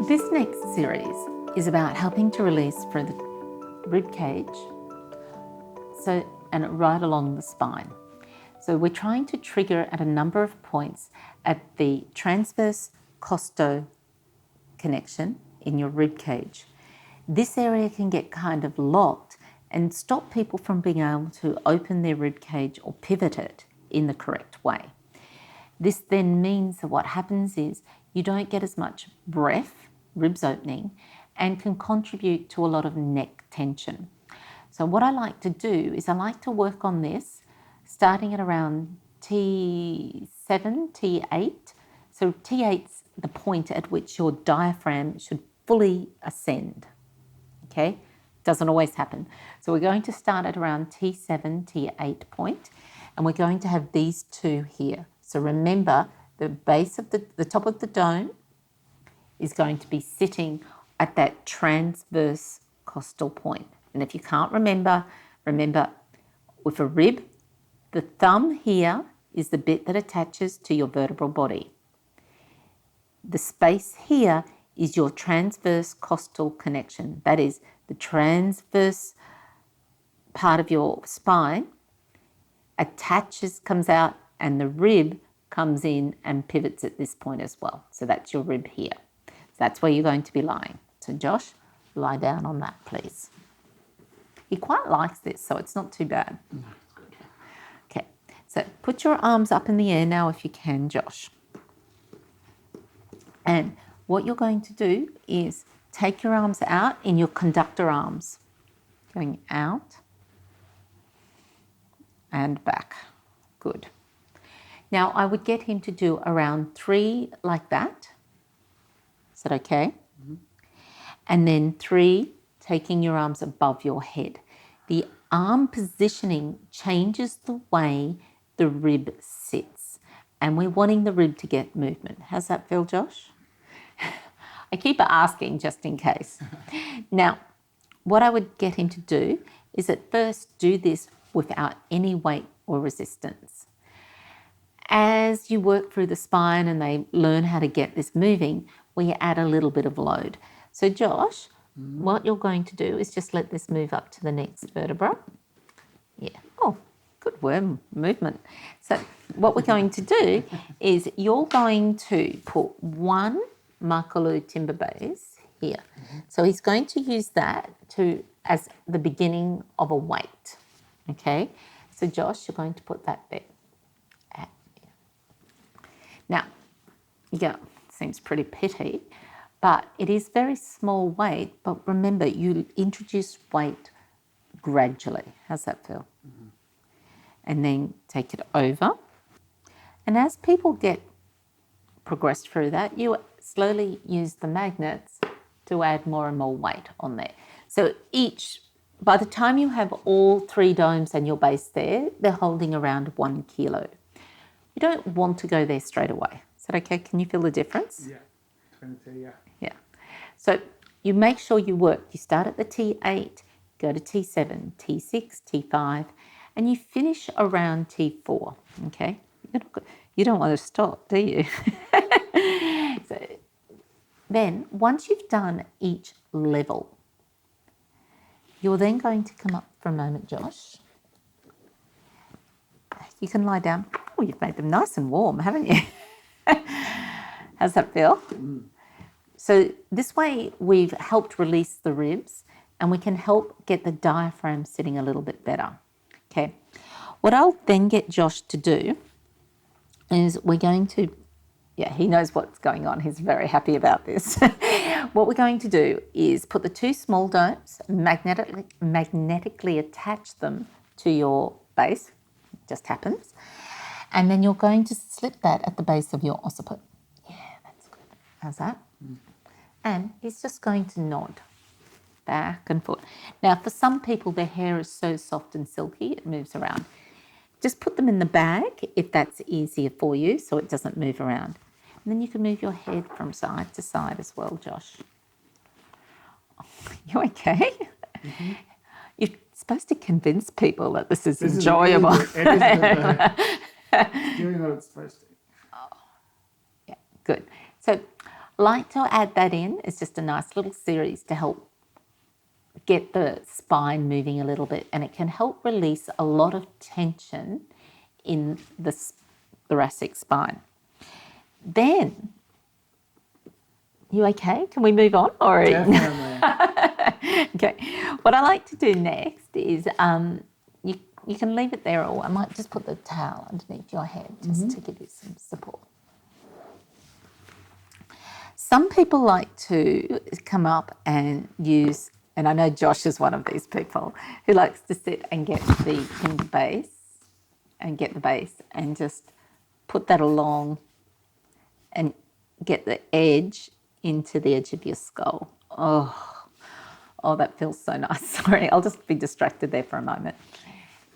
This next series is about helping to release through the rib cage and right along the spine. So we're trying to trigger at a number of points at the transverse costo connection in your rib cage. This area can get kind of locked and stop people from being able to open their rib cage or pivot it in the correct way. This then means that what happens is you don't get as much breath, ribs opening, and can contribute to a lot of neck tension. So what I like to do is I like to work on this starting at around T7, T8. So T8's the point at which your diaphragm should fully ascend, okay? Doesn't always happen. So we're going to start at around T7, T8 point, and we're going to have these two here. So remember, the base of the top of the dome is going to be sitting at that transverse costal point. And if you can't remember with a rib, the thumb here is the bit that attaches to your vertebral body. The space here is your transverse costal connection. That is the transverse part of your spine attaches, comes out, and the rib comes in and pivots at this point as well. So that's your rib here. So that's where you're going to be lying. So Josh, lie down on that, please. He quite likes this, so it's not too bad. Okay, so put your arms up in the air now if you can, Josh. And what you're going to do is take your arms out in your conductor arms, going out and back. Good. Now I would get him to do around 3 like that. Is that okay? Mm-hmm. And then 3, taking your arms above your head. The arm positioning changes the way the rib sits, and we're wanting the rib to get movement. How's that feel, Josh? I keep asking just in case. Now, what I would get him to do is at first do this without any weight or resistance. As you work through the spine and they learn how to get this moving, we add a little bit of load. So Josh, what you're going to do is just let this move up to the next vertebra. Yeah. Oh, good worm movement. So what we're going to do is you're going to put one makalu timber base here. So he's going to use that as the beginning of a weight. Okay. So Josh, you're going to put that there. Now, yeah, seems pretty petty, but it is very small weight. But remember, you introduce weight gradually. How's that feel? Mm-hmm. And then take it over. And as people progress through that, you slowly use the magnets to add more and more weight on there. So by the time you have all 3 domes and your base there, they're holding around 1 kilo. You don't want to go there straight away. Is that okay? Can you feel the difference? Yeah, 20, yeah. Yeah. So you make sure you work. You start at the T8, go to T7, T6, T5, and you finish around T4, okay? You don't want to stop, do you? So then, once you've done each level, you're then going to come up for a moment, Josh. You can lie down. Oh, you've made them nice and warm, haven't you? How's that feel? Mm. So this way we've helped release the ribs and we can help get the diaphragm sitting a little bit better. Okay. What I'll then get Josh to do is we're going to, he knows what's going on. He's very happy about this. What we're going to do is put the 2 small domes, magnetically attach them to your base. Just happens. And then you're going to slip that at the base of your occiput. Yeah, that's good. How's that? Mm. And he's just going to nod back and forth. Now, for some people, their hair is so soft and silky, it moves around. Just put them in the bag if that's easier for you so it doesn't move around. And then you can move your head from side to side as well, Josh. You okay? Mm-hmm. You're supposed to convince people that this is enjoyable. It is doing what it's supposed to. Oh, yeah, good. So like to add that in. It's just a nice little series to help get the spine moving a little bit, and it can help release a lot of tension in the thoracic spine. Then, you okay? Can we move on? Or Definitely. Okay. What I like to do next is you can leave it there, or I might just put the towel underneath your head just to give you some support. Some people like to come up and use, and I know Josh is one of these people who likes to sit and get the base and just put that along and get the edge into the edge of your skull. Oh, that feels so nice. Sorry, I'll just be distracted there for a moment.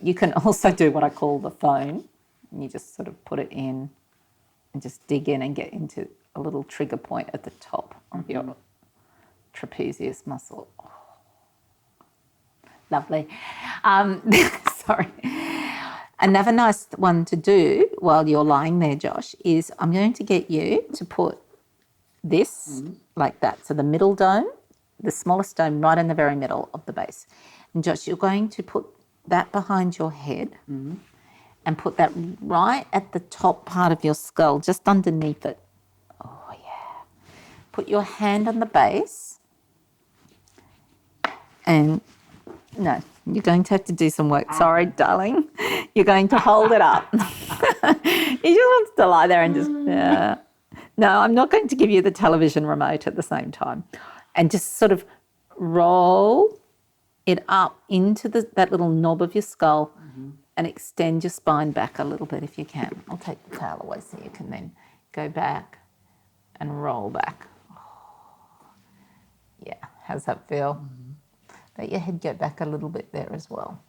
You can also do what I call the phone. You just sort of put it in and just dig in and get into a little trigger point at the top of your trapezius muscle. Oh, lovely. Sorry. Another nice one to do while you're lying there, Josh, is I'm going to get you to put this like that. So the middle dome, the smallest dome right in the very middle of the base. And Josh, you're going to put that behind your head and put that right at the top part of your skull, just underneath it. Oh, yeah. Put your hand on the base and, no, you're going to have to do some work. Sorry, darling. You're going to hold it up. He just wants to lie there and just, yeah. No, I'm not going to give you the television remote at the same time. And just sort of roll it up into that little knob of your skull and extend your spine back a little bit if you can. I'll take the towel away so you can then go back and roll back. Oh, yeah, how's that feel? Let your head go back a little bit there as well.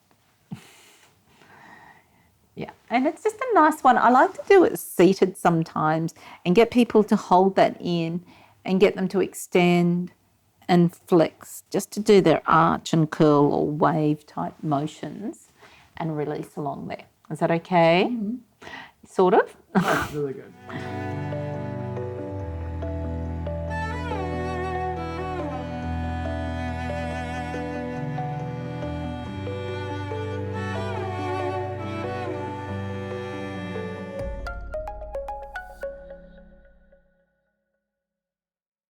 Yeah, and it's just a nice one. I like to do it seated sometimes and get people to hold that in and get them to extend and flex, just to do their arch and curl or wave type motions and release along there. Is that okay? Sort of? That's really good.